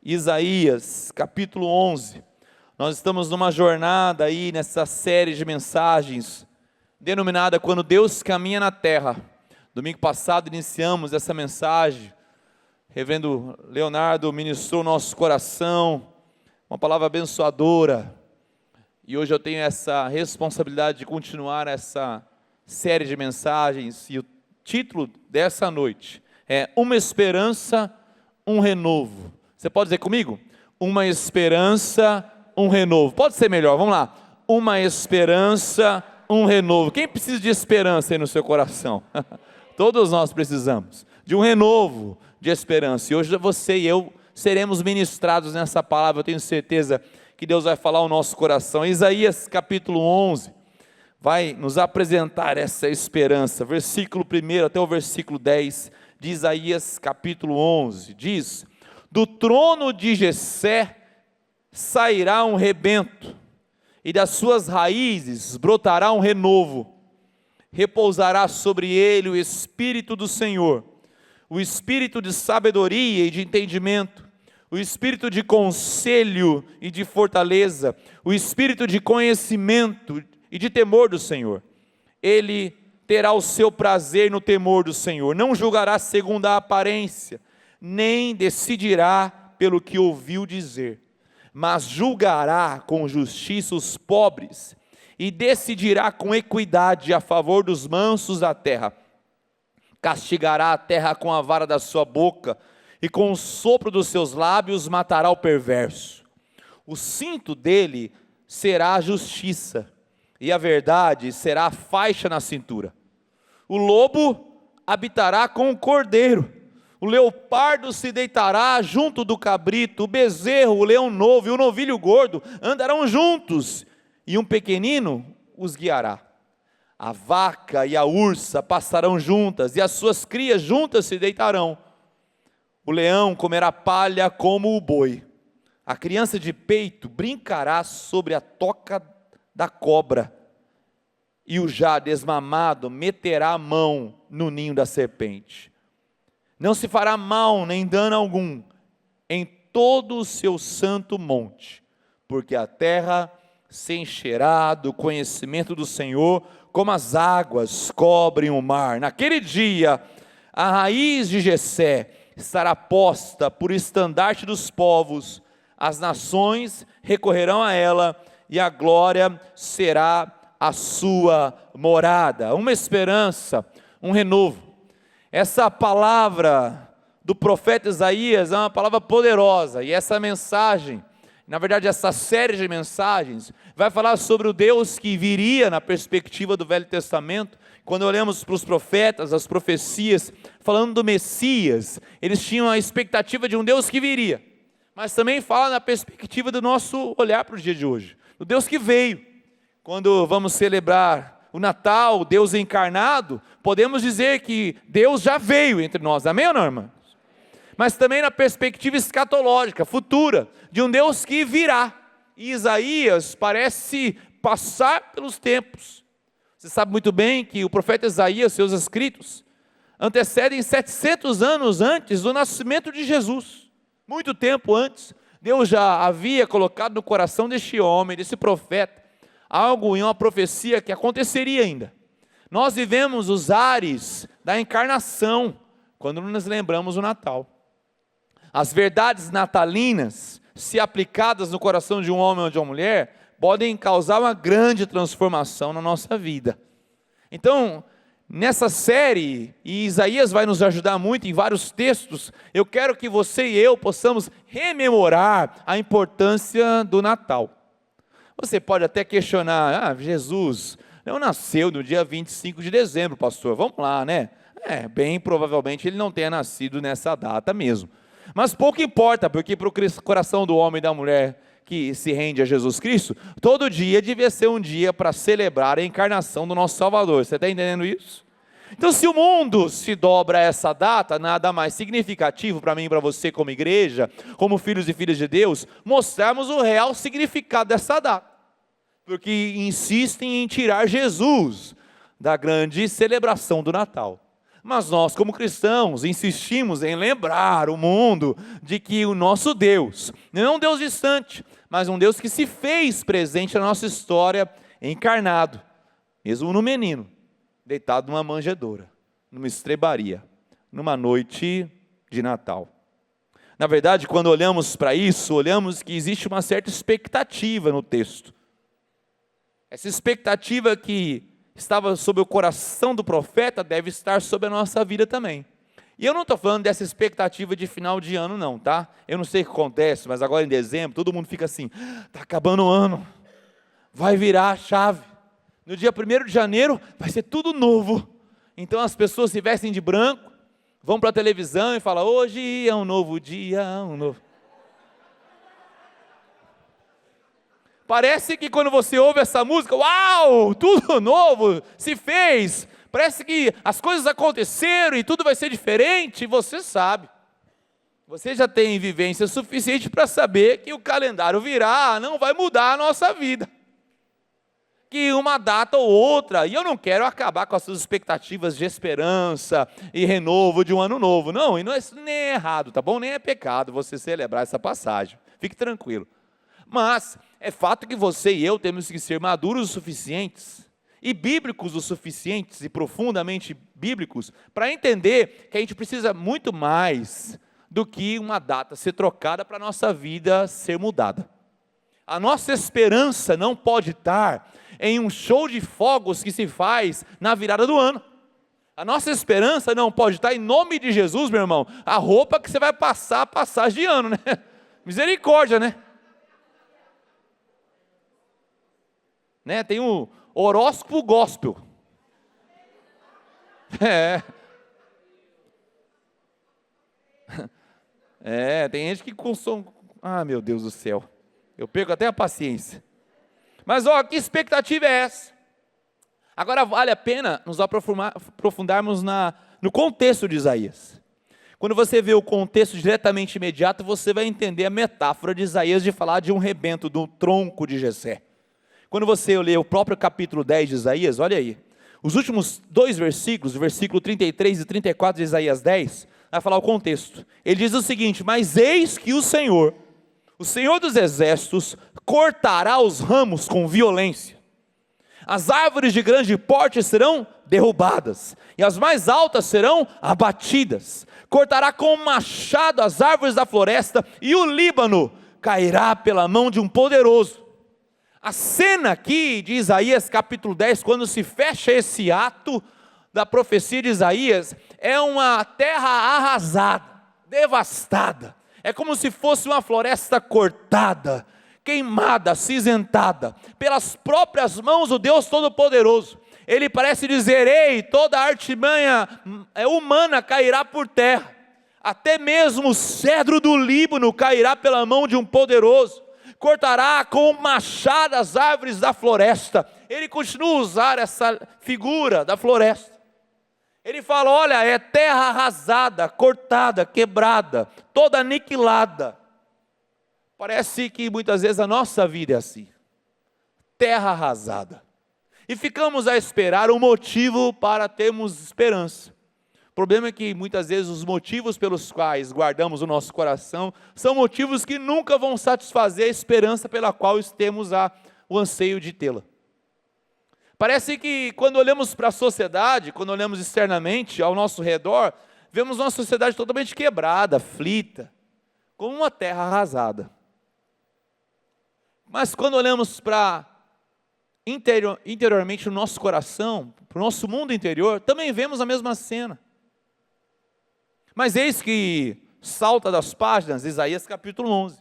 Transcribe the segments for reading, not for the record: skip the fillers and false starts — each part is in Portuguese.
Isaías, capítulo 11. Nós estamos numa jornada aí, nessa série de mensagens, denominada Quando Deus Caminha na Terra. Domingo passado iniciamos essa mensagem, reverendo Leonardo ministrou o nosso coração, uma palavra abençoadora, e hoje eu tenho essa responsabilidade de continuar essa série de mensagens, e o título dessa noite é Uma Esperança, um Renovo. Você pode dizer comigo? Uma esperança, um renovo. Pode ser melhor, vamos lá. Uma esperança, um renovo. Quem precisa de esperança aí no seu coração? Todos nós precisamos de um renovo de esperança. E hoje você e eu seremos ministrados nessa palavra. Eu tenho certeza que Deus vai falar ao nosso coração. Isaías capítulo 11 vai nos apresentar essa esperança. Versículo 1 até o versículo 10 de Isaías capítulo 11. Diz: do trono de Jessé sairá um rebento, e das suas raízes brotará um renovo. Repousará sobre ele o Espírito do Senhor, o Espírito de sabedoria e de entendimento, o Espírito de conselho e de fortaleza, o Espírito de conhecimento e de temor do Senhor. Ele terá o seu prazer no temor do Senhor, não julgará segundo a aparência, nem decidirá pelo que ouviu dizer, mas julgará com justiça os pobres, e decidirá com equidade a favor dos mansos da terra. Castigará a terra com a vara da sua boca, e com o sopro dos seus lábios matará o perverso. O cinto dele será a justiça, e a verdade será a faixa na cintura. O lobo habitará com o cordeiro, o leopardo se deitará junto do cabrito, o bezerro, o leão novo e o novilho gordo andarão juntos, e um pequenino os guiará. A vaca e a ursa passarão juntas, e as suas crias juntas se deitarão. O leão comerá palha como o boi, a criança de peito brincará sobre a toca da cobra, e o já desmamado meterá a mão no ninho da serpente. Não se fará mal nem dano algum em todo o seu santo monte, porque a terra se encherá do conhecimento do Senhor, como as águas cobrem o mar. Naquele dia, a raiz de Jessé estará posta por estandarte dos povos, as nações recorrerão a ela, e a glória será a sua morada. Uma esperança, um renovo. Essa palavra do profeta Isaías é uma palavra poderosa, e essa mensagem, na verdade essa série de mensagens, vai falar sobre o Deus que viria na perspectiva do Velho Testamento. Quando olhamos para os profetas, as profecias, falando do Messias, eles tinham a expectativa de um Deus que viria, mas também fala na perspectiva do nosso olhar para o dia de hoje, do Deus que veio. Quando vamos celebrar o Natal, Deus encarnado, podemos dizer que Deus já veio entre nós, amém ou não, irmãos? Mas também na perspectiva escatológica, futura, de um Deus que virá. E Isaías parece passar pelos tempos. Você sabe muito bem que o profeta Isaías, seus escritos, antecedem 700 anos antes do nascimento de Jesus. Muito tempo antes, Deus já havia colocado no coração deste homem, desse profeta, algo em uma profecia que aconteceria ainda. Nós vivemos os ares da encarnação, quando nos lembramos do Natal. As verdades natalinas, se aplicadas no coração de um homem ou de uma mulher, podem causar uma grande transformação na nossa vida. Então, nessa série, e Isaías vai nos ajudar muito em vários textos, eu quero que você e eu possamos rememorar a importância do Natal. Você pode até questionar, Jesus não nasceu no dia 25 de dezembro, pastor, vamos lá, né? Bem provavelmente ele não tenha nascido nessa data mesmo. Mas pouco importa, porque para o coração do homem e da mulher que se rende a Jesus Cristo, todo dia devia ser um dia para celebrar a encarnação do nosso Salvador. Você está entendendo isso? Então, se o mundo se dobra a essa data, nada mais significativo para mim e para você como igreja, como filhos e filhas de Deus, mostrarmos o real significado dessa data. Porque insistem em tirar Jesus da grande celebração do Natal. Mas nós, como cristãos, insistimos em lembrar o mundo de que o nosso Deus não é um Deus distante, mas um Deus que se fez presente na nossa história, encarnado, mesmo no menino, deitado numa manjedoura, numa estrebaria, numa noite de Natal. Na verdade, quando olhamos para isso, olhamos que existe uma certa expectativa no texto. Essa expectativa que estava sobre o coração do profeta deve estar sobre a nossa vida também. E eu não estou falando dessa expectativa de final de ano não, tá? Eu não sei o que acontece, mas agora em dezembro, todo mundo fica assim, está acabando o ano, vai virar a chave. No dia 1º de janeiro, vai ser tudo novo. Então as pessoas se vestem de branco, vão para a televisão e falam, hoje é um novo dia, um novo... Parece que quando você ouve essa música, uau, tudo novo se fez. Parece que as coisas aconteceram e tudo vai ser diferente. E você sabe. Você já tem vivência suficiente para saber que o calendário virá, não vai mudar a nossa vida. Que uma data ou outra, e eu não quero acabar com as suas expectativas de esperança e renovo de um ano novo. Não, e isso nem é errado, tá bom? Nem é pecado você celebrar essa passagem. Fique tranquilo. Mas é fato que você e eu temos que ser maduros o suficientes e bíblicos o suficientes e profundamente bíblicos para entender que a gente precisa muito mais do que uma data ser trocada para a nossa vida ser mudada. A nossa esperança não pode estar em um show de fogos que se faz na virada do ano. A nossa esperança não pode estar em nome de Jesus, meu irmão, a roupa que você vai passar a passagem de ano, né? Misericórdia, né? Tem o horóscopo gospel. Tem gente que consome. Ah, meu Deus do céu. Eu perco até a paciência. Mas, que expectativa é essa? Agora, vale a pena nos aprofundarmos no contexto de Isaías. Quando você vê o contexto diretamente imediato, você vai entender a metáfora de Isaías de falar de um rebento, do tronco de Jessé. Quando você lê o próprio capítulo 10 de Isaías, olha aí, os últimos 2 versículos, o versículo 33 e 34 de Isaías 10, vai falar o contexto. Ele diz o seguinte, mas eis que o Senhor dos exércitos, cortará os ramos com violência. As árvores de grande porte serão derrubadas, e as mais altas serão abatidas. Cortará com um machado as árvores da floresta, e o Líbano cairá pela mão de um poderoso. A cena aqui de Isaías capítulo 10, quando se fecha esse ato da profecia de Isaías, é uma terra arrasada, devastada. É como se fosse uma floresta cortada, queimada, acinzentada, pelas próprias mãos do Deus Todo-Poderoso. Ele parece dizer, ei, toda a artimanha humana cairá por terra, até mesmo o cedro do Líbano cairá pela mão de um poderoso. Cortará com machado as árvores da floresta. Ele continua a usar essa figura da floresta. Ele fala, olha, é terra arrasada, cortada, quebrada, toda aniquilada. Parece que muitas vezes a nossa vida é assim. Terra arrasada. E ficamos a esperar um motivo para termos esperança. O problema é que muitas vezes os motivos pelos quais guardamos o nosso coração são motivos que nunca vão satisfazer a esperança pela qual temos o anseio de tê-la. Parece que quando olhamos para a sociedade, quando olhamos externamente ao nosso redor, vemos uma sociedade totalmente quebrada, aflita, como uma terra arrasada. Mas quando olhamos para interiormente o nosso coração, para o nosso mundo interior, também vemos a mesma cena. Mas eis que salta das páginas Isaías capítulo 11.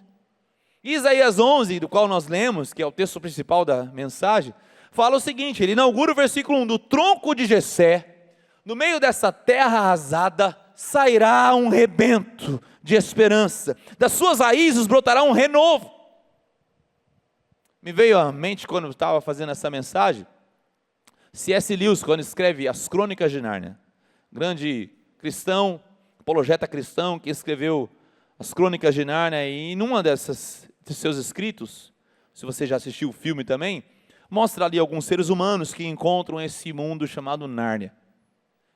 E Isaías 11, do qual nós lemos, que é o texto principal da mensagem, fala o seguinte, ele inaugura o versículo 1, do tronco de Jessé, no meio dessa terra arrasada, sairá um rebento de esperança, das suas raízes brotará um renovo. Me veio à mente quando eu estava fazendo essa mensagem, C.S. Lewis, quando escreve As Crônicas de Nárnia, grande cristão, apologeta cristão, que escreveu As Crônicas de Nárnia, e numa de seus escritos, se você já assistiu o filme também, mostra ali alguns seres humanos que encontram esse mundo chamado Nárnia.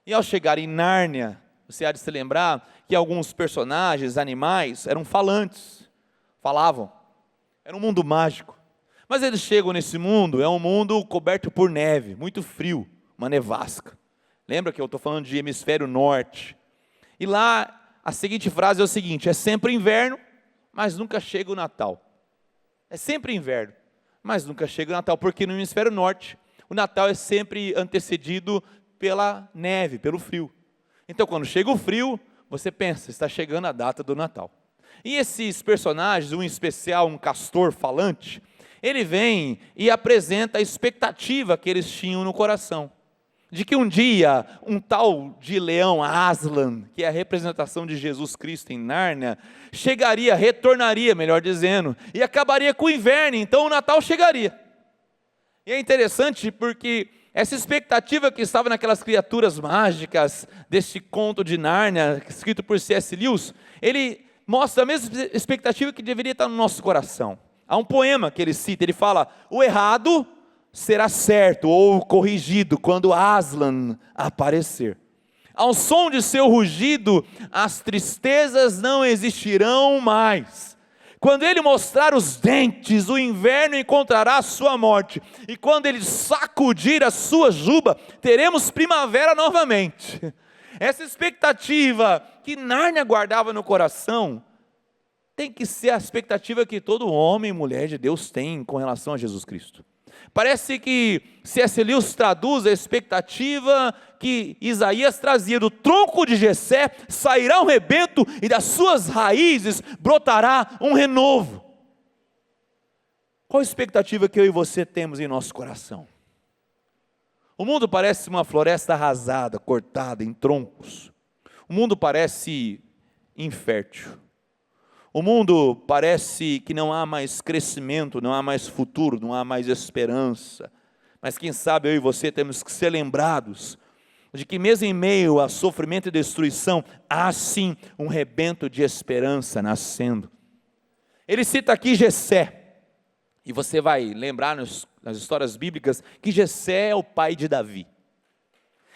E ao chegar em Nárnia, você há de se lembrar que alguns personagens, animais, eram falantes, falavam. Era um mundo mágico. Mas eles chegam nesse mundo, é um mundo coberto por neve, muito frio, uma nevasca. Lembra que eu estou falando de hemisfério norte? E lá, a seguinte frase é o seguinte: é sempre inverno, mas nunca chega o Natal. É sempre inverno, mas nunca chega o Natal, porque no hemisfério norte, o Natal é sempre antecedido pela neve, pelo frio. Então, quando chega o frio, você pensa, está chegando a data do Natal. E esses personagens, um especial, um castor falante, ele vem e apresenta a expectativa que eles tinham no coração, de que um dia, um tal de leão Aslan, que é a representação de Jesus Cristo em Nárnia, chegaria, retornaria, melhor dizendo, e acabaria com o inverno, então o Natal chegaria. E é interessante porque essa expectativa que estava naquelas criaturas mágicas, deste conto de Nárnia, escrito por C.S. Lewis, ele mostra a mesma expectativa que deveria estar no nosso coração. Há um poema que ele cita, ele fala: o errado será certo ou corrigido quando Aslan aparecer. Ao som de seu rugido, as tristezas não existirão mais. Quando ele mostrar os dentes, o inverno encontrará a sua morte. E quando ele sacudir a sua juba, teremos primavera novamente. Essa expectativa que Nárnia guardava no coração, tem que ser a expectativa que todo homem e mulher de Deus tem com relação a Jesus Cristo. Parece que C.S. Lewis traduz a expectativa que Isaías trazia: do tronco de Jessé sairá um rebento e das suas raízes brotará um renovo. Qual a expectativa que eu e você temos em nosso coração? O mundo parece uma floresta arrasada, cortada em troncos. O mundo parece infértil. O mundo parece que não há mais crescimento, não há mais futuro, não há mais esperança. Mas quem sabe eu e você temos que ser lembrados de que mesmo em meio a sofrimento e destruição, há sim um rebento de esperança nascendo. Ele cita aqui Jessé, e você vai lembrar nas histórias bíblicas que Jessé é o pai de Davi.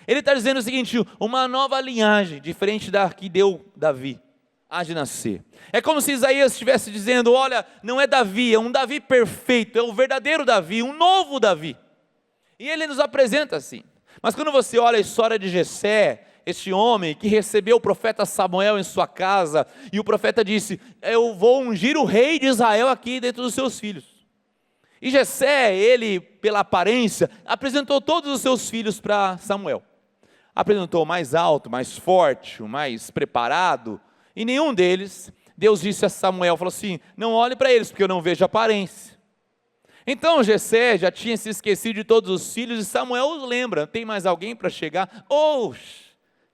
Ele está dizendo o seguinte: uma nova linhagem, diferente da que deu Davi, há de nascer. É como se Isaías estivesse dizendo: olha, não é Davi, é um Davi perfeito, é o verdadeiro Davi, um novo Davi. E ele nos apresenta assim. Mas quando você olha a história de Jessé, este homem que recebeu o profeta Samuel em sua casa, e o profeta disse: eu vou ungir o rei de Israel aqui dentro dos seus filhos. E Jessé, ele, pela aparência, apresentou todos os seus filhos para Samuel. Apresentou o mais alto, mais forte, o mais preparado. E nenhum deles, Deus disse a Samuel, falou assim: não olhe para eles, porque eu não vejo aparência. Então Jessé já tinha se esquecido de todos os filhos, e Samuel os lembra: tem mais alguém para chegar?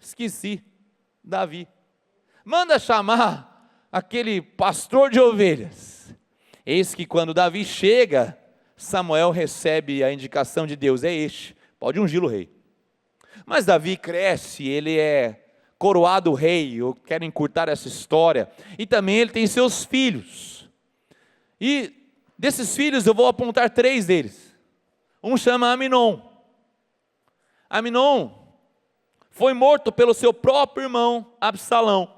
Esqueci, Davi. Manda chamar aquele pastor de ovelhas. Eis que quando Davi chega, Samuel recebe a indicação de Deus: é este, pode ungí-lo rei. Mas Davi cresce, ele é coroado rei. Eu quero encurtar essa história. E também ele tem seus filhos. E desses filhos eu vou apontar 3 deles. Um chama Aminon. Aminon foi morto pelo seu próprio irmão Absalão,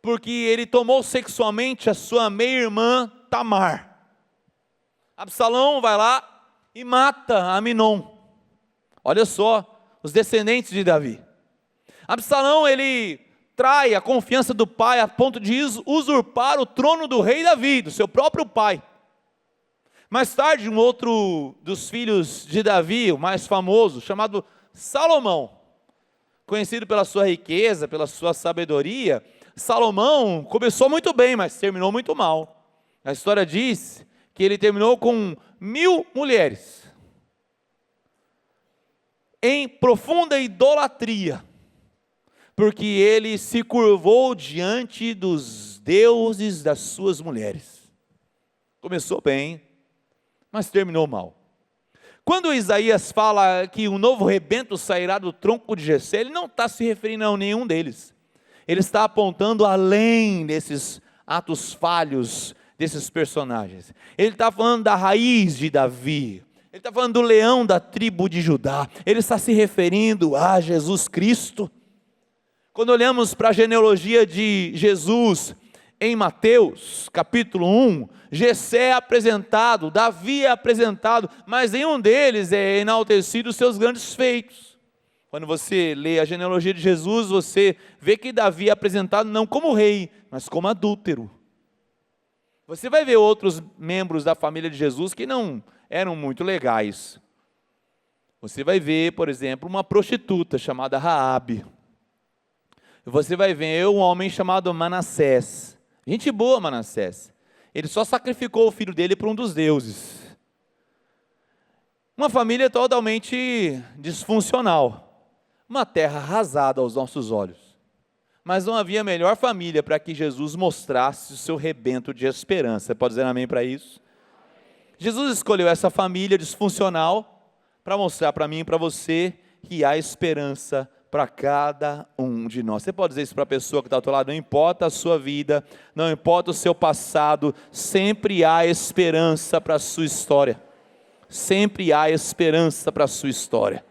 porque ele tomou sexualmente a sua meia-irmã Tamar. Absalão vai lá e mata Aminon. Olha só, os descendentes de Davi. Absalão, ele trai a confiança do pai a ponto de usurpar o trono do rei Davi, do seu próprio pai. Mais tarde, um outro dos filhos de Davi, o mais famoso, chamado Salomão, conhecido pela sua riqueza, pela sua sabedoria, Salomão começou muito bem, mas terminou muito mal. A história diz que ele terminou com 1000 mulheres, em profunda idolatria, porque ele se curvou diante dos deuses das suas mulheres. Começou bem, mas terminou mal. Quando Isaías fala que um novo rebento sairá do tronco de Jessé, ele não está se referindo a nenhum deles. Ele está apontando além desses atos falhos desses personagens. Ele está falando da raiz de Davi. Ele está falando do leão da tribo de Judá. Ele está se referindo a Jesus Cristo. Quando olhamos para a genealogia de Jesus em Mateus, capítulo 1, Jessé é apresentado, Davi é apresentado, mas em um deles é enaltecido os seus grandes feitos. Quando você lê a genealogia de Jesus, você vê que Davi é apresentado não como rei, mas como adúltero. Você vai ver outros membros da família de Jesus que não eram muito legais. Você vai ver, por exemplo, uma prostituta chamada Raabe. Você vai ver um homem chamado Manassés. Gente boa, Manassés. Ele só sacrificou o filho dele para um dos deuses. Uma família totalmente disfuncional. Uma terra arrasada aos nossos olhos. Mas não havia melhor família para que Jesus mostrasse o seu rebento de esperança. Você pode dizer amém para isso? Jesus escolheu essa família disfuncional para mostrar para mim e para você que há esperança para cada um de nós. Você pode dizer isso para a pessoa que está ao teu lado: não importa a sua vida, não importa o seu passado, sempre há esperança para a sua história. Sempre há esperança para a sua história.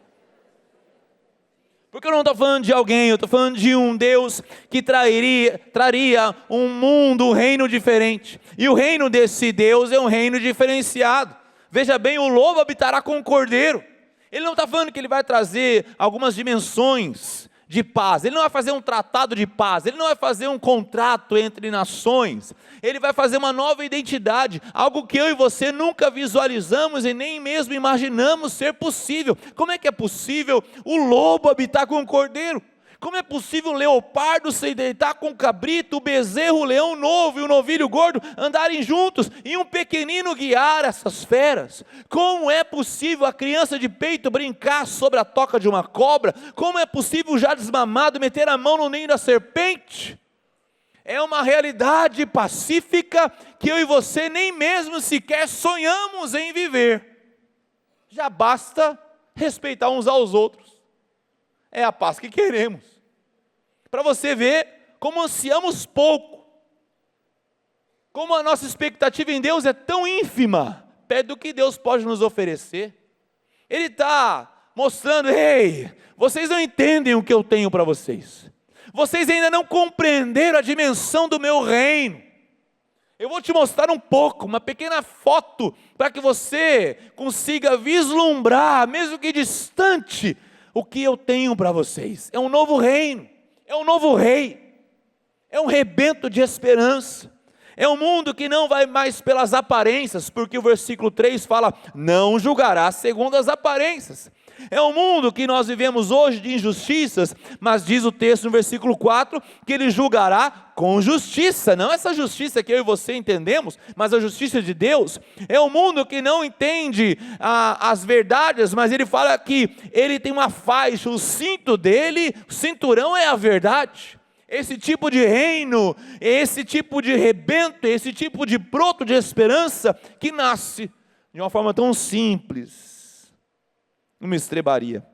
Porque eu não estou falando de alguém, eu estou falando de um Deus que traria um mundo, um reino diferente. E o reino desse Deus é um reino diferenciado. Veja bem, o lobo habitará com o cordeiro. Ele não está falando que ele vai trazer algumas dimensões de paz. Ele não vai fazer um tratado de paz. Ele não vai fazer um contrato entre nações. Ele vai fazer uma nova identidade. Algo que eu e você nunca visualizamos e nem mesmo imaginamos ser possível. Como é que é possível o lobo habitar com o cordeiro? Como é possível o leopardo se deitar com o cabrito, o bezerro, o leão novo e o novilho gordo andarem juntos e um pequenino guiar essas feras? Como é possível a criança de peito brincar sobre a toca de uma cobra? Como é possível o já desmamado meter a mão no ninho da serpente? É uma realidade pacífica que eu e você nem mesmo sequer sonhamos em viver. Já basta respeitar uns aos outros. É a paz que queremos. Para você ver como ansiamos pouco. Como a nossa expectativa em Deus é tão ínfima, perto do que Deus pode nos oferecer. Ele está mostrando: ei, vocês não entendem o que eu tenho para vocês. Vocês ainda não compreenderam a dimensão do meu reino. Eu vou te mostrar um pouco, uma pequena foto, para que você consiga vislumbrar, mesmo que distante, o que eu tenho para vocês. É um novo reino, é um novo rei, é um rebento de esperança, é um mundo que não vai mais pelas aparências, porque o versículo 3 fala: não julgará segundo as aparências. É um mundo que nós vivemos hoje de injustiças, mas diz o texto no versículo 4, que ele julgará com justiça, não essa justiça que eu e você entendemos, mas a justiça de Deus. É um mundo que não entende as verdades, mas ele fala que ele tem uma faixa, o cinto dele, o cinturão é a verdade. Esse tipo de reino, esse tipo de rebento, esse tipo de broto de esperança, que nasce de uma forma tão simples, uma estrebaria.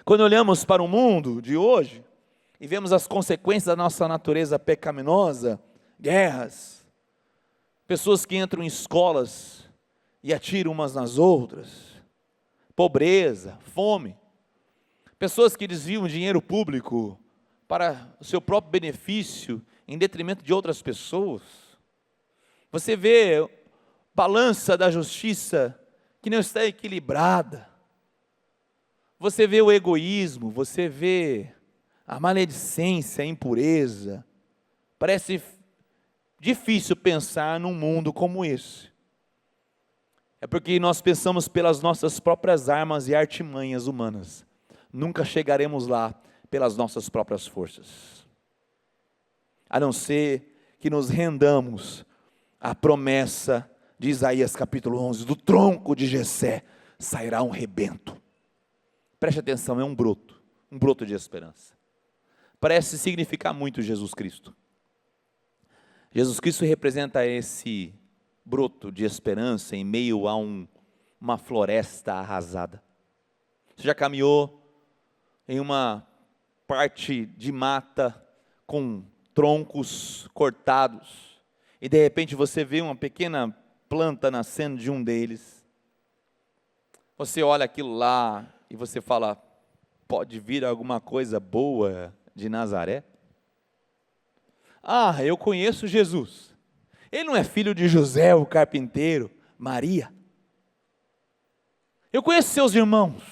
Quando olhamos para o mundo de hoje e vemos as consequências da nossa natureza pecaminosa, guerras, pessoas que entram em escolas e atiram umas nas outras, pobreza, fome, pessoas que desviam dinheiro público para o seu próprio benefício em detrimento de outras pessoas. Você vê balança da justiça que não está equilibrada. Você vê o egoísmo, você vê a maledicência, a impureza. Parece difícil pensar num mundo como esse. É porque nós pensamos pelas nossas próprias armas e artimanhas humanas. Nunca chegaremos lá pelas nossas próprias forças. A não ser que nos rendamos à promessa de Isaías capítulo 11, do tronco de Jessé sairá um rebento. Preste atenção, é um broto de esperança. Parece significar muito Jesus Cristo. Jesus Cristo representa esse broto de esperança em meio a uma floresta arrasada. Você já caminhou em uma parte de mata com troncos cortados e de repente você vê uma pequena planta nascendo de um deles. Você olha aquilo lá e você fala, pode vir alguma coisa boa de Nazaré? Ah, eu conheço Jesus. Ele não é filho de José, o carpinteiro, Maria? Eu conheço seus irmãos.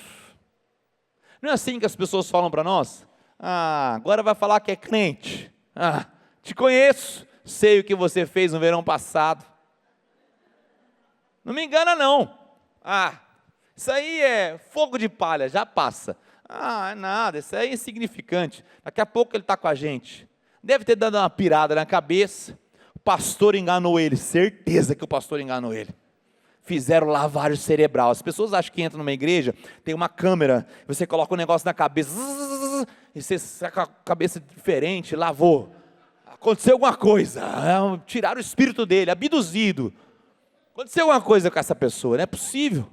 Não é assim que as pessoas falam para nós? Ah, agora vai falar que é crente. Ah, te conheço, sei o que você fez no verão passado. Não me engana não. Ah, isso aí é fogo de palha, já passa. Ah, é nada, isso aí é insignificante. Daqui a pouco ele está com a gente. Deve ter dado uma pirada na cabeça. O pastor enganou ele, certeza que o pastor enganou ele. Fizeram lavagem cerebral. As pessoas acham que entram numa igreja, tem uma câmera, você coloca um negócio na cabeça, e você sai com a cabeça diferente, lavou. Aconteceu alguma coisa, tiraram o espírito dele, abduzido. Aconteceu alguma coisa com essa pessoa, não é possível.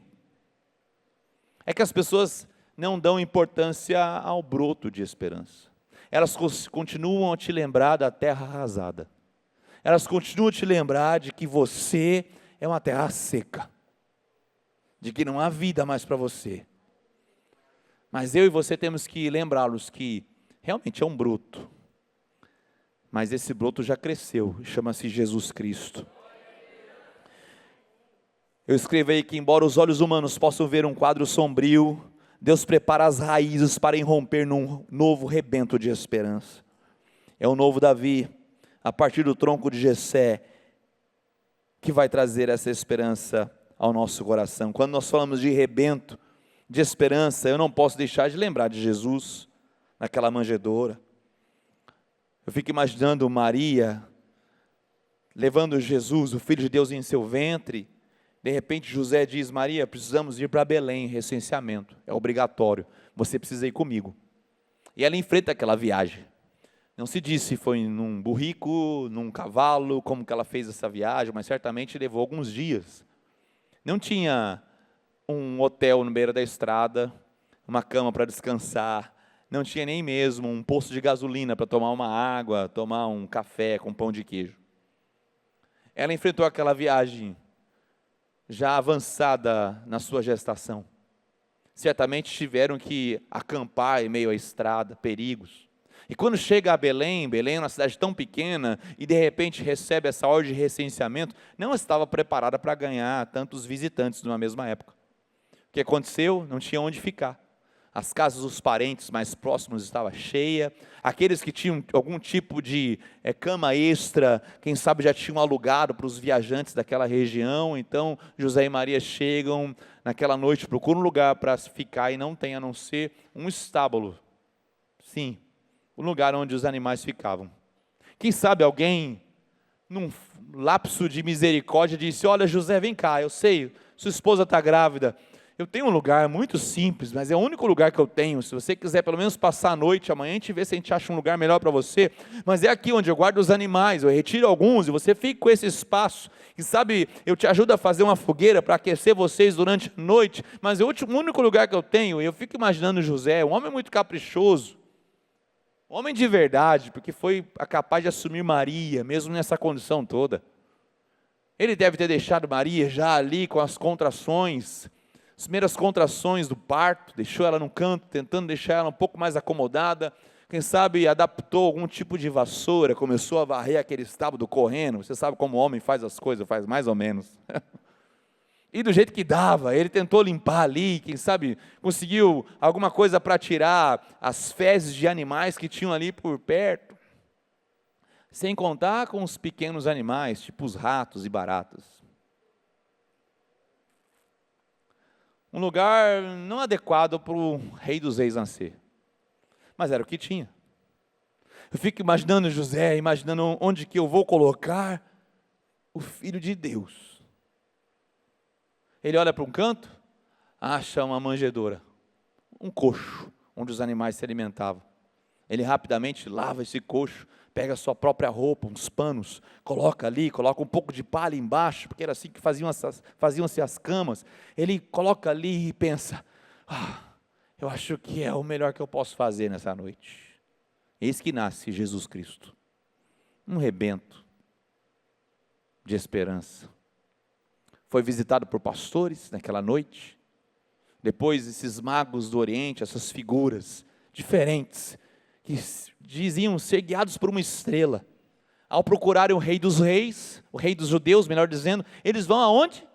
É que as pessoas não dão importância ao broto de esperança. Elas continuam a te lembrar da terra arrasada. Elas continuam a te lembrar de que você é uma terra seca, de que não há vida mais para você. Mas eu e você temos que lembrá-los que realmente é um broto, mas esse broto já cresceu, chama-se Jesus Cristo. Eu escrevo aí que embora os olhos humanos possam ver um quadro sombrio, Deus prepara as raízes para irromper num novo rebento de esperança. É o novo Davi, a partir do tronco de Jessé, que vai trazer essa esperança ao nosso coração. Quando nós falamos de rebento, de esperança, eu não posso deixar de lembrar de Jesus, naquela manjedoura. Eu fico imaginando Maria, levando Jesus, o Filho de Deus, em seu ventre. De repente José diz, Maria, precisamos ir para Belém, recenseamento, é obrigatório, você precisa ir comigo. E ela enfrenta aquela viagem. Não se diz se foi num burrico, num cavalo, como que ela fez essa viagem, mas certamente levou alguns dias. Não tinha um hotel no beira da estrada, uma cama para descansar, não tinha nem mesmo um posto de gasolina para tomar uma água, tomar um café com pão de queijo. Ela enfrentou aquela viagem já avançada na sua gestação. Certamente tiveram que acampar em meio à estrada, perigos. E quando chega a Belém, Belém é uma cidade tão pequena, e de repente recebe essa ordem de recenseamento, não estava preparada para ganhar tantos visitantes numa mesma época. O que aconteceu? Não tinha onde ficar. As casas dos parentes mais próximos estavam cheias, aqueles que tinham algum tipo de cama extra, quem sabe já tinham alugado para os viajantes daquela região. Então José e Maria chegam naquela noite, procuram um lugar para ficar e não tem a não ser um estábulo. Sim, o lugar onde os animais ficavam. Quem sabe alguém, num lapso de misericórdia, disse, olha José, vem cá, eu sei, sua esposa está grávida, eu tenho um lugar muito simples, mas é o único lugar que eu tenho, se você quiser pelo menos passar a noite, amanhã a gente vê se a gente acha um lugar melhor para você, mas é aqui onde eu guardo os animais, eu retiro alguns, e você fica com esse espaço, e sabe, eu te ajudo a fazer uma fogueira para aquecer vocês durante a noite, mas é o único lugar que eu tenho. Eu fico imaginando José, um homem muito caprichoso, um homem de verdade, porque foi capaz de assumir Maria, mesmo nessa condição toda. Ele deve ter deixado Maria já ali com as contrações, as primeiras contrações do parto, deixou ela num canto, tentando deixar ela um pouco mais acomodada, quem sabe adaptou algum tipo de vassoura, começou a varrer aquele estábulo correndo, você sabe como o homem faz as coisas, faz mais ou menos. E do jeito que dava, ele tentou limpar ali, quem sabe conseguiu alguma coisa para tirar as fezes de animais que tinham ali por perto, sem contar com os pequenos animais, tipo os ratos e baratas. Um lugar não adequado para o rei dos reis nascer, mas era o que tinha. Eu fico imaginando José, imaginando onde que eu vou colocar o Filho de Deus. Ele olha para um canto, acha uma manjedoura, um coxo, onde os animais se alimentavam. Ele rapidamente lava esse coxo, pega a sua própria roupa, uns panos, coloca ali, coloca um pouco de palha embaixo, porque era assim que faziam-se as camas. Ele coloca ali e pensa, eu acho que é o melhor que eu posso fazer nessa noite. Eis que nasce Jesus Cristo, um rebento de esperança. Foi visitado por pastores naquela noite, Depois esses magos do Oriente, essas figuras diferentes, que diziam ser guiados por uma estrela, ao procurarem o rei dos reis, o rei dos judeus, melhor dizendo, eles vão aonde?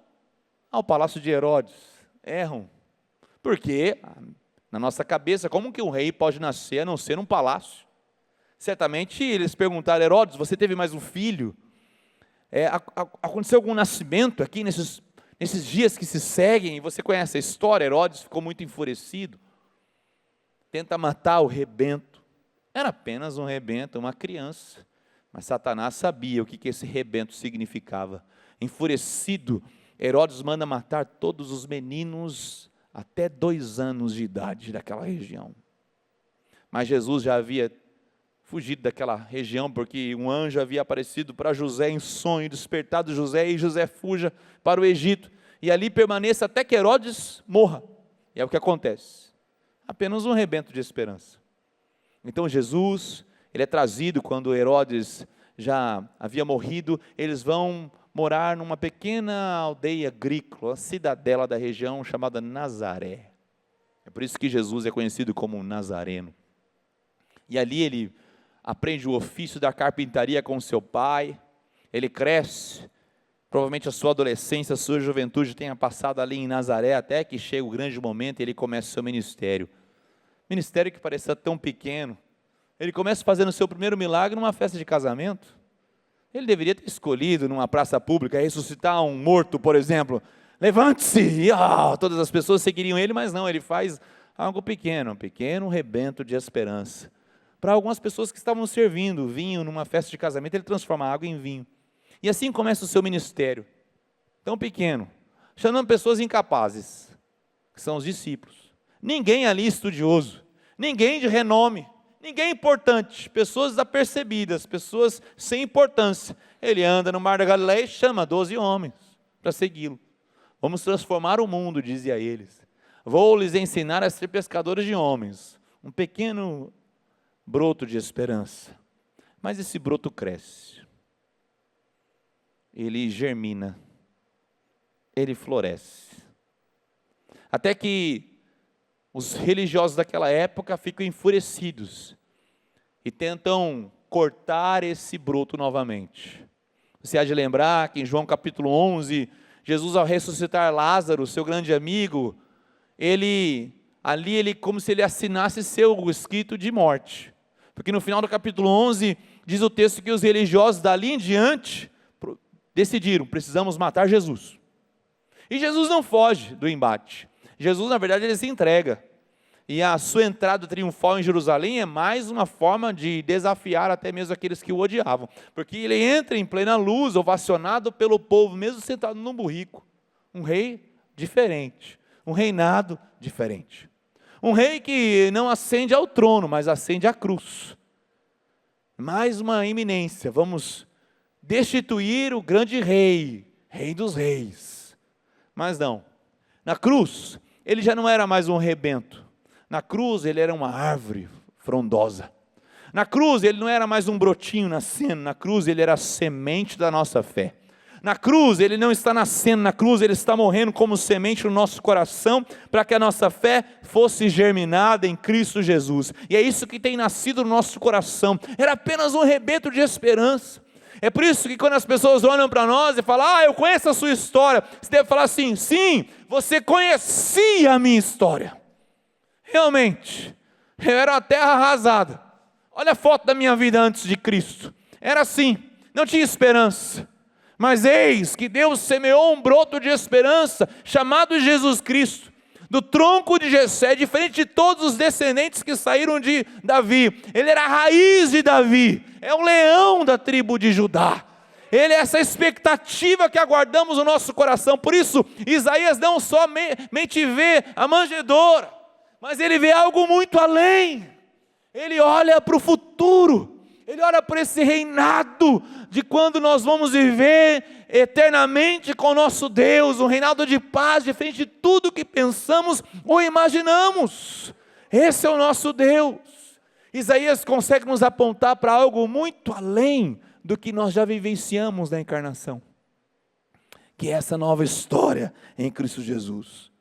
Ao palácio de Herodes. Erram. Porque, na nossa cabeça, como que um rei pode nascer a não ser num palácio? Certamente eles perguntaram: Herodes, você teve mais um filho? Aconteceu algum nascimento aqui nesses dias que se seguem? E você conhece a história. Herodes ficou muito enfurecido, tenta matar o rebento. Era apenas um rebento, uma criança, mas Satanás sabia o que esse rebento significava. Enfurecido, Herodes manda matar todos os meninos até 2 anos de idade daquela região. Mas Jesus já havia fugido daquela região, porque um anjo havia aparecido para José em sonho, despertado José, e José fuja para o Egito, e ali permaneça até que Herodes morra. E é o que acontece. Apenas um rebento de esperança. Então Jesus, ele é trazido quando Herodes já havia morrido. Eles vão morar numa pequena aldeia agrícola, cidadela da região, chamada Nazaré. É por isso que Jesus é conhecido como Nazareno. E ali ele aprende o ofício da carpintaria com seu pai. Ele cresce, provavelmente a sua adolescência, a sua juventude tenha passado ali em Nazaré, até que chega o grande momento e ele começa o seu ministério. Ministério que parecia tão pequeno. Ele começa fazendo o seu primeiro milagre numa festa de casamento. Ele deveria ter escolhido numa praça pública ressuscitar um morto, por exemplo. Levante-se! E todas as pessoas seguiriam ele, mas não, ele faz algo pequeno, um pequeno rebento de esperança. Para algumas pessoas que estavam servindo vinho numa festa de casamento, ele transforma a água em vinho. E assim começa o seu ministério, tão pequeno, chamando pessoas incapazes, que são os discípulos. Ninguém ali estudioso, ninguém de renome, ninguém importante, pessoas desapercebidas, pessoas sem importância. Ele anda no mar da Galileia e chama 12 homens para segui-lo. Vamos transformar o mundo, dizia eles. Vou lhes ensinar a ser pescadores de homens. Um pequeno broto de esperança. Mas esse broto cresce. Ele germina. Ele floresce. Até que os religiosos daquela época ficam enfurecidos e tentam cortar esse broto novamente. Você há de lembrar que em João capítulo 11, Jesus, ao ressuscitar Lázaro, seu grande amigo, ele como se ele assinasse seu escrito de morte. Porque no final do capítulo 11, diz o texto que os religiosos dali em diante decidiram: precisamos matar Jesus. E Jesus não foge do embate. Jesus, na verdade, ele se entrega. E a sua entrada triunfal em Jerusalém é mais uma forma de desafiar até mesmo aqueles que o odiavam. Porque ele entra em plena luz, ovacionado pelo povo, mesmo sentado num burrico. Um rei diferente, um reinado diferente. Um rei que não ascende ao trono, mas ascende à cruz. Mais uma iminência: vamos destituir o grande rei, rei dos reis. Mas não, na cruz, ele já não era mais um rebento. Na cruz ele era uma árvore frondosa. Na cruz ele não era mais um brotinho nascendo. Na cruz ele era a semente da nossa fé. Na cruz ele não está nascendo, na cruz ele está morrendo como semente no nosso coração, para que a nossa fé fosse germinada em Cristo Jesus. E é isso que tem nascido no nosso coração. Era apenas um rebento de esperança. É por isso que quando as pessoas olham para nós e falam: eu conheço a sua história, você deve falar assim: sim, você conhecia a minha história. Realmente, eu era uma terra arrasada. Olha a foto da minha vida antes de Cristo. Era assim, não tinha esperança. Mas eis que Deus semeou um broto de esperança, chamado Jesus Cristo, do tronco de Jessé, diferente de todos os descendentes que saíram de Davi. Ele era a raiz de Davi, é um leão da tribo de Judá. Ele é essa expectativa que aguardamos no nosso coração. Por isso, Isaías não somente vê a manjedoura, mas ele vê algo muito além. Ele olha para o futuro, ele olha para esse reinado de quando nós vamos viver eternamente com o nosso Deus, um reinado de paz, diferente de tudo que pensamos ou imaginamos. Esse é o nosso Deus. Isaías consegue nos apontar para algo muito além do que nós já vivenciamos na encarnação, que é essa nova história em Cristo Jesus.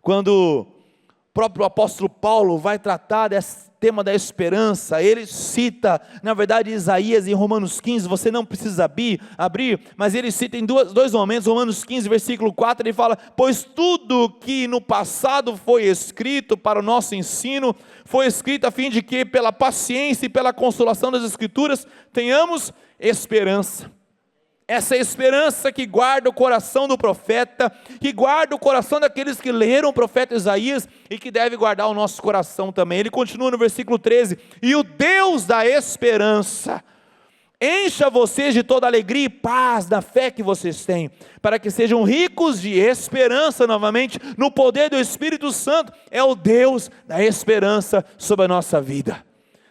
quando o próprio apóstolo Paulo vai tratar desse tema da esperança, ele cita, na verdade, Isaías em Romanos 15, você não precisa abrir, mas ele cita em dois momentos, Romanos 15, versículo 4, ele fala: pois tudo que no passado foi escrito para o nosso ensino, foi escrito a fim de que, pela paciência e pela consolação das Escrituras, tenhamos esperança. Essa esperança que guarda o coração do profeta, que guarda o coração daqueles que leram o profeta Isaías e que deve guardar o nosso coração também. Ele continua no versículo 13: e o Deus da esperança encha vocês de toda alegria e paz da fé que vocês têm, para que sejam ricos de esperança novamente, no poder do Espírito Santo. É o Deus da esperança sobre a nossa vida,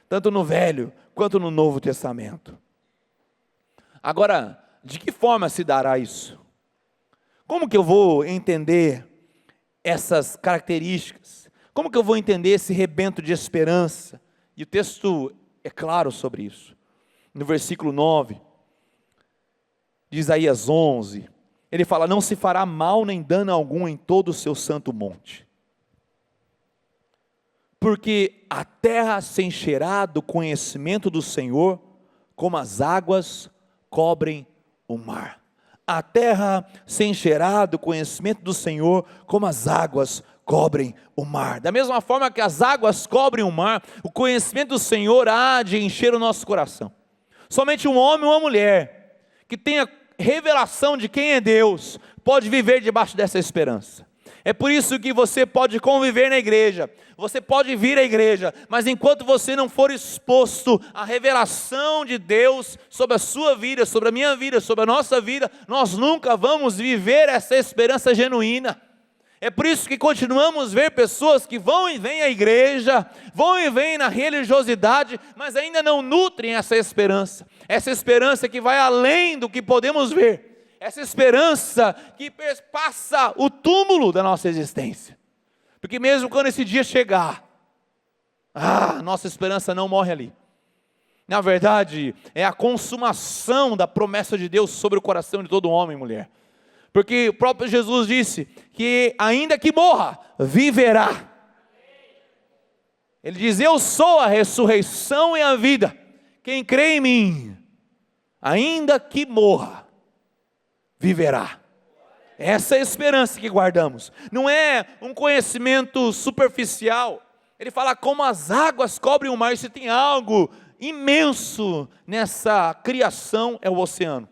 tanto no Velho quanto no Novo Testamento. Agora, de que forma se dará isso? Como que eu vou entender essas características? Como que eu vou entender esse rebento de esperança? E o texto é claro sobre isso. No versículo 9, de Isaías 11, ele fala: não se fará mal nem dano algum em todo o seu santo monte, porque a terra se encherá do conhecimento do Senhor, como as águas cobrem o mar. A terra se encherá do conhecimento do Senhor, como as águas cobrem o mar. Da mesma forma que as águas cobrem o mar, o conhecimento do Senhor há de encher o nosso coração. Somente um homem ou uma mulher que tenha revelação de quem é Deus pode viver debaixo dessa esperança. É por isso que você pode conviver na igreja, você pode vir à igreja, mas enquanto você não for exposto à revelação de Deus sobre a sua vida, sobre a minha vida, sobre a nossa vida, nós nunca vamos viver essa esperança genuína. É por isso que continuamos a ver pessoas que vão e vêm à igreja, vão e vêm na religiosidade, mas ainda não nutrem essa esperança que vai além do que podemos ver. Essa esperança que passa o túmulo da nossa existência, porque mesmo quando esse dia chegar, nossa esperança não morre ali. Na verdade, é a consumação da promessa de Deus sobre o coração de todo homem e mulher, porque o próprio Jesus disse que ainda que morra, viverá. Ele diz: eu sou a ressurreição e a vida, quem crê em mim, ainda que morra, viverá. Essa é a esperança que guardamos, não é um conhecimento superficial. Ele fala como as águas cobrem o mar. E se tem algo imenso nessa criação, é o oceano.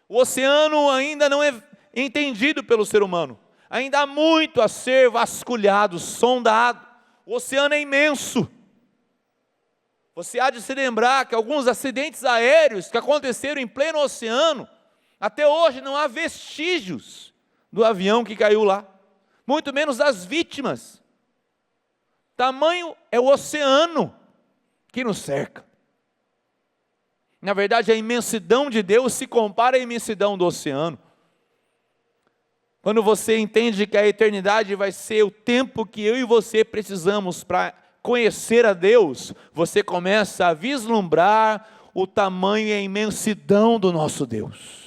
O oceano ainda não é entendido pelo ser humano, ainda há muito a ser vasculhado, sondado. O oceano é imenso. Você há de se lembrar que alguns acidentes aéreos que aconteceram em pleno oceano, até hoje não há vestígios do avião que caiu lá, muito menos das vítimas. Tamanho é o oceano que nos cerca. Na verdade, a imensidão de Deus se compara à imensidão do oceano. Quando você entende que a eternidade vai ser o tempo que eu e você precisamos para conhecer a Deus, você começa a vislumbrar o tamanho e a imensidão do nosso Deus.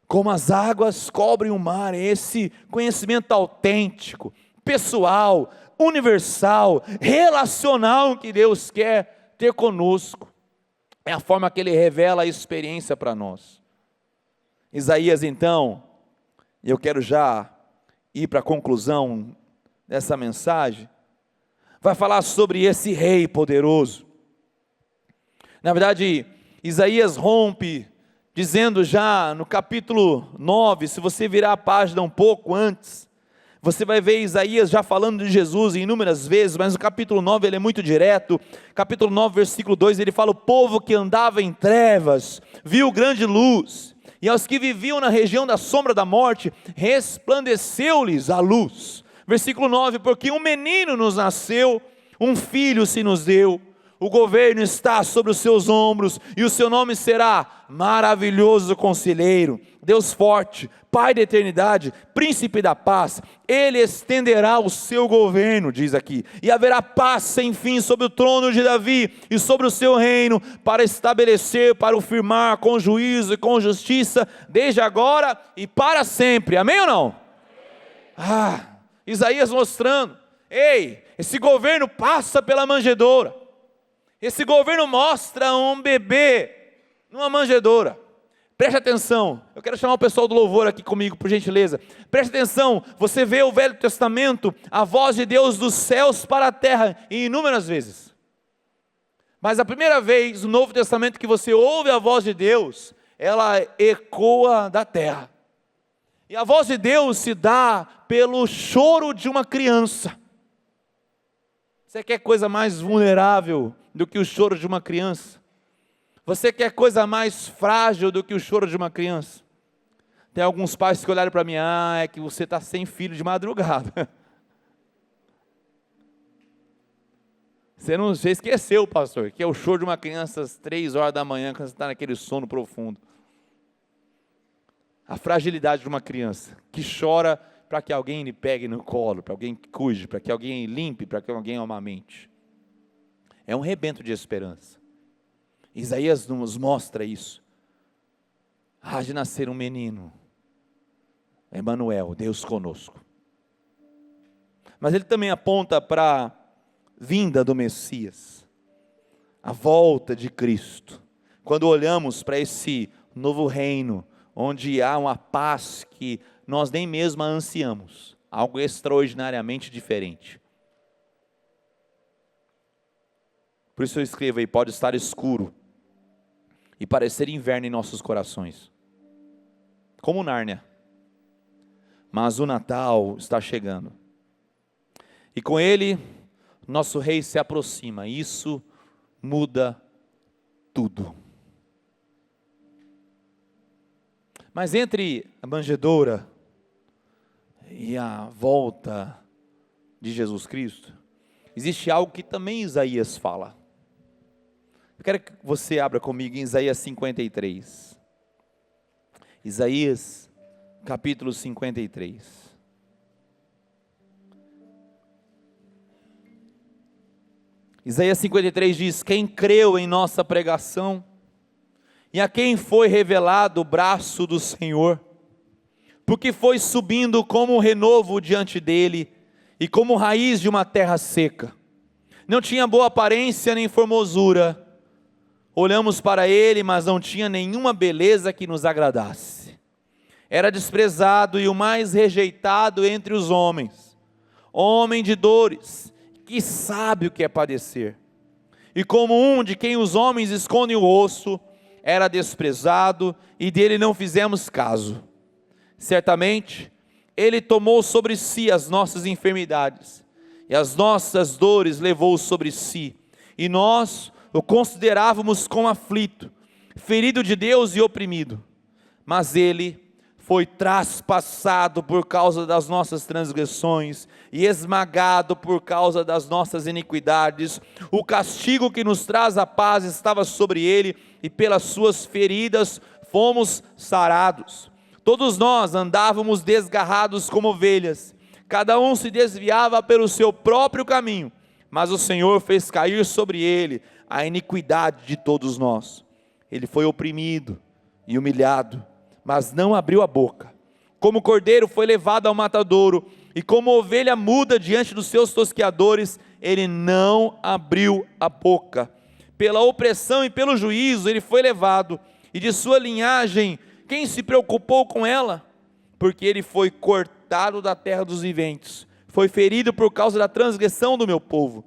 Como as águas cobrem o mar, esse conhecimento autêntico, pessoal, universal, relacional que Deus quer ter conosco. É a forma que Ele revela a experiência para nós. Isaías, então, eu quero já ir para a conclusão dessa mensagem, vai falar sobre esse rei poderoso. Na verdade, Isaías rompe dizendo já no capítulo 9, se você virar a página um pouco antes, você vai ver Isaías já falando de Jesus inúmeras vezes, mas no capítulo 9 ele é muito direto. Capítulo 9, versículo 2, ele fala: o povo que andava em trevas viu grande luz, e aos que viviam na região da sombra da morte, resplandeceu-lhes a luz. Versículo 9, porque um menino nos nasceu, um filho se nos deu, o governo está sobre os seus ombros, e o seu nome será Maravilhoso Conselheiro, Deus Forte, Pai da Eternidade, Príncipe da Paz. Ele estenderá o seu governo, diz aqui, e haverá paz sem fim sobre o trono de Davi, e sobre o seu reino, para estabelecer, para o firmar com juízo e com justiça, desde agora e para sempre. Amém ou não? Isaías mostrando, ei, esse governo passa pela manjedoura, esse governo mostra um bebê numa manjedoura. Preste atenção, eu quero chamar o pessoal do louvor aqui comigo, por gentileza. Preste atenção, você vê o Velho Testamento, a voz de Deus dos céus para a terra, inúmeras vezes. Mas a primeira vez no Novo Testamento que você ouve a voz de Deus, ela ecoa da terra. E a voz de Deus se dá pelo choro de uma criança. Você quer coisa mais vulnerável do que o choro de uma criança? Você quer coisa mais frágil do que o choro de uma criança? Tem alguns pais que olharam para mim, é que você está sem filho de madrugada. Você esqueceu, pastor, que é o choro de uma criança às 3 horas da manhã, quando você está naquele sono profundo. A fragilidade de uma criança, que chora para que alguém lhe pegue no colo, para alguém que cuide, para que alguém limpe, para que alguém amamente. É um rebento de esperança. Isaías nos mostra isso. Há de nascer um menino, Emanuel, Deus conosco. Mas ele também aponta para a vinda do Messias, a volta de Cristo. Quando olhamos para esse novo reino, onde há uma paz que nós nem mesmo ansiamos, algo extraordinariamente diferente. Por isso eu escrevo aí, pode estar escuro e parecer inverno em nossos corações, como Nárnia, mas o Natal está chegando, e com ele, nosso rei se aproxima, e isso muda tudo. Mas entre a manjedoura e a volta de Jesus Cristo, existe algo que também Isaías fala. Eu quero que você abra comigo em Isaías 53. Isaías, capítulo 53. Isaías 53 diz: quem creu em nossa pregação, e a quem foi revelado o braço do Senhor, porque foi subindo como um renovo diante dele, e como raiz de uma terra seca, não tinha boa aparência nem formosura, olhamos para ele, mas não tinha nenhuma beleza que nos agradasse, era desprezado e o mais rejeitado entre os homens, homem de dores, que sabe o que é padecer, e como um de quem os homens escondem o rosto, era desprezado e dele não fizemos caso. Certamente ele tomou sobre si as nossas enfermidades, e as nossas dores levou sobre si, e nós o considerávamos como aflito, ferido de Deus e oprimido, mas ele foi traspassado por causa das nossas transgressões, e esmagado por causa das nossas iniquidades, o castigo que nos traz a paz estava sobre ele, e pelas suas feridas fomos sarados. Todos nós andávamos desgarrados como ovelhas, cada um se desviava pelo seu próprio caminho, mas o Senhor fez cair sobre ele a iniquidade de todos nós. Ele foi oprimido e humilhado, mas não abriu a boca. Como cordeiro foi levado ao matadouro, e como ovelha muda diante dos seus tosqueadores, ele não abriu a boca. Pela opressão e pelo juízo ele foi levado, e de sua linhagem quem se preocupou com ela? Porque ele foi cortado da terra dos viventes, foi ferido por causa da transgressão do meu povo.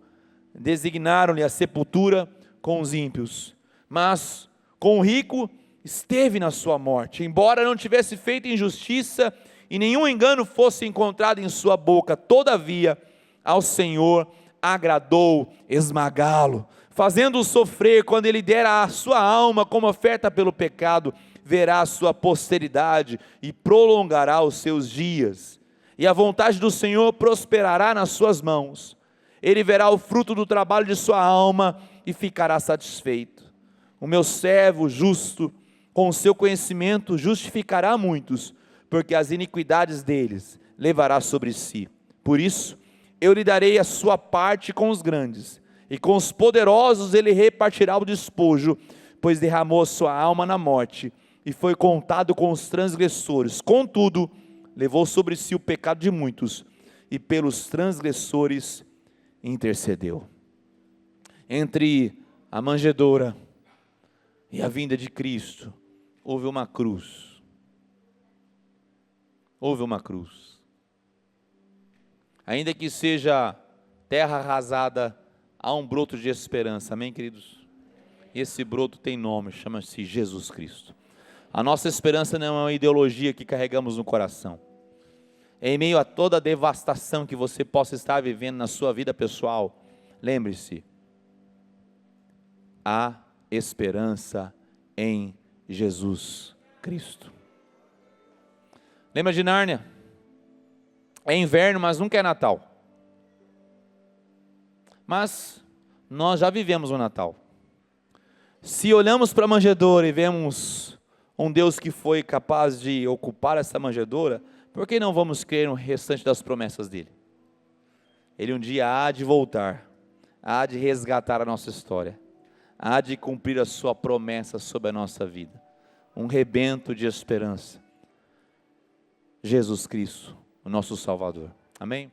Designaram-lhe a sepultura com os ímpios, mas com o rico esteve na sua morte, embora não tivesse feito injustiça e nenhum engano fosse encontrado em sua boca. Todavia ao Senhor agradou esmagá-lo, fazendo-o sofrer. Quando ele dera a sua alma como oferta pelo pecado, verá a sua posteridade e prolongará os seus dias, e a vontade do Senhor prosperará nas suas mãos. Ele verá o fruto do trabalho de sua alma e ficará satisfeito. O meu servo justo, com o seu conhecimento, justificará muitos, porque as iniquidades deles levará sobre si. Por isso, eu lhe darei a sua parte com os grandes, e com os poderosos ele repartirá o despojo, pois derramou sua alma na morte, e foi contado com os transgressores. Contudo, levou sobre si o pecado de muitos e pelos transgressores intercedeu. Entre a manjedoura e a vinda de Cristo, houve uma cruz. Houve uma cruz. Ainda que seja terra arrasada, há um broto de esperança, amém, queridos? E esse broto tem nome, chama-se Jesus Cristo. A nossa esperança não é uma ideologia que carregamos no coração. Em meio a toda a devastação que você possa estar vivendo na sua vida pessoal, lembre-se, há esperança em Jesus Cristo. Lembra de Nárnia? É inverno, mas nunca é Natal. Mas nós já vivemos o Natal. Se olhamos para a manjedoura e vemos um Deus que foi capaz de ocupar essa manjedoura, por que não vamos crer no restante das promessas dele? Ele um dia há de voltar, há de resgatar a nossa história, há de cumprir a sua promessa sobre a nossa vida. Um rebento de esperança. Jesus Cristo, o nosso Salvador. Amém?